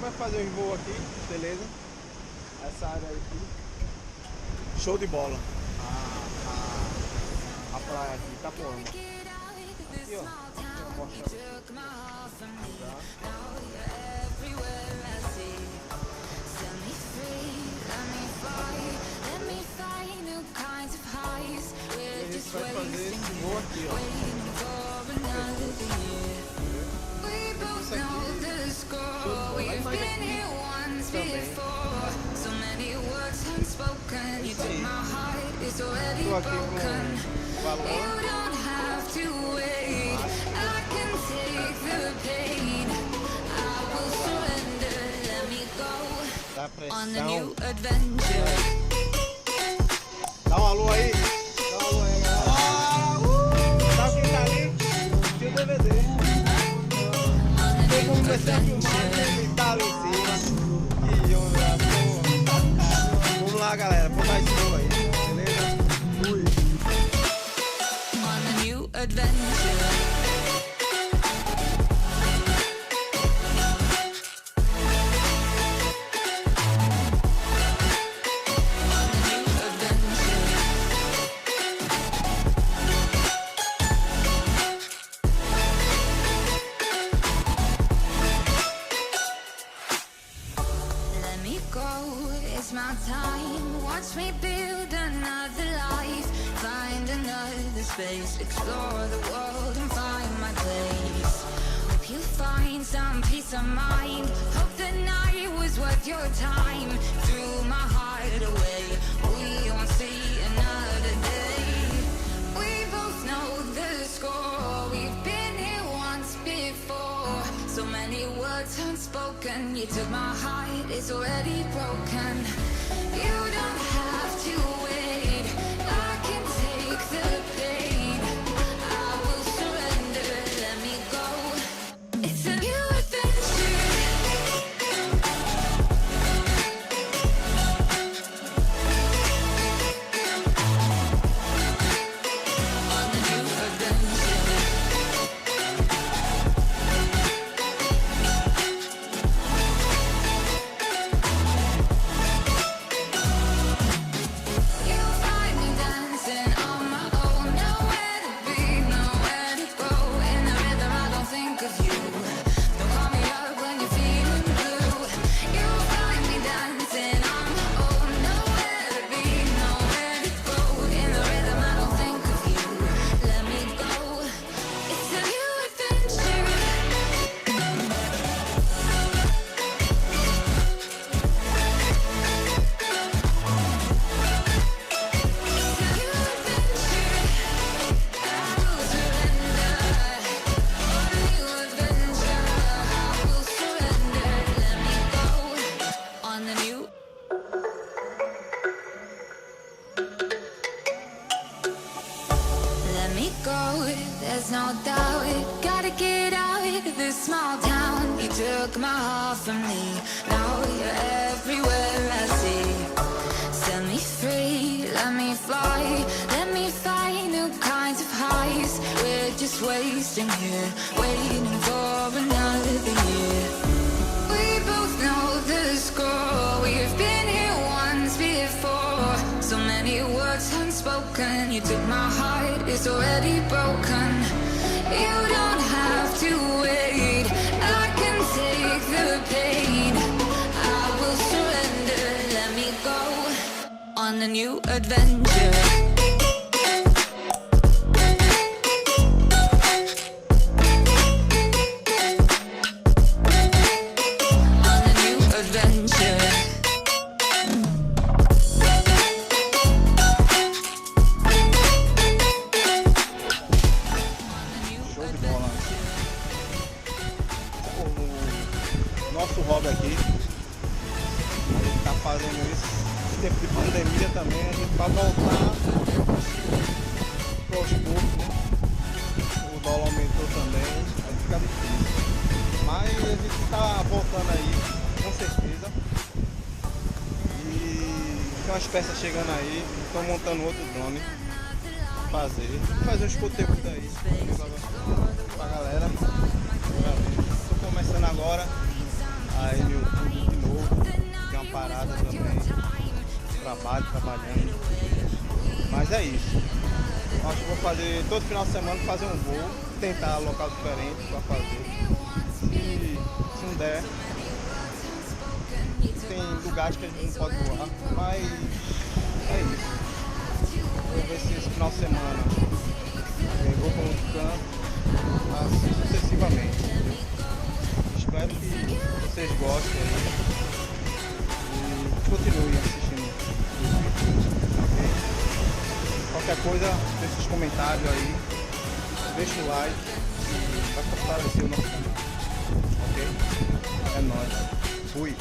vai fazer um voo aqui, beleza? Essa área aqui. Show de bola. A praia aqui, Itapuama. Aqui, ó. A gente vai fazer esse voo aqui, ó. Isso aqui, estou aqui com o valor. Dá pressão. Dá um alô aí. Dá um alô aí, galera. Sabe quem tá ali? Tio DVD. Eu comecei a filmar, ele tá ali em cima. E eu vamos lá, galera. Vou dar esse show aí. Beleza? Fui. On a new adventure. Watch me build another life, find another space, explore the world and find my place. Hope you find some peace of mind, hope the night was worth your time. Threw my heart away, we won't see another day. We both know the score, we've been here once before. So many words unspoken, you took my heart, it's already broken. You don't have to wait, I can take the pain. I will surrender, let me go. It's a new adventure. On a new adventure. There's no doubt, gotta get out of this small town. You took my heart from me, now you're everywhere I see. Set me free, let me fly, let me find new kinds of highs. We're just wasting here, waiting for another year. We both know the score, we've been here once before. So many words unspoken, you took my heart, it's already broken. You don't have to wait, I can take the pain. I will surrender, let me go on a new adventure. Nosso hobby aqui, a gente tá fazendo isso em tempo de pandemia também, a gente vai voltar aos poucos, né? O dólar aumentou também, aí fica difícil, mas a gente tá voltando aí, com certeza, e tem umas peças chegando aí, estão montando outro drone pra fazer uns conteúdos aí pra galera. Tô começando agora aí no YouTube. trabalhando. Mas é isso. Acho que vou fazer todo final de semana, fazer um voo, tentar local diferente para fazer. Se não der, tem lugares que a gente não pode voar, mas é isso. Vou ver se esse final de semana eu vou para outro canto, assim sucessivamente. Espero que vocês gostem aí e continuem assistindo os vídeos, ok? Qualquer coisa, deixa os comentários aí, deixa o like para fortalecer o nosso canal, ok? É nóis, fui!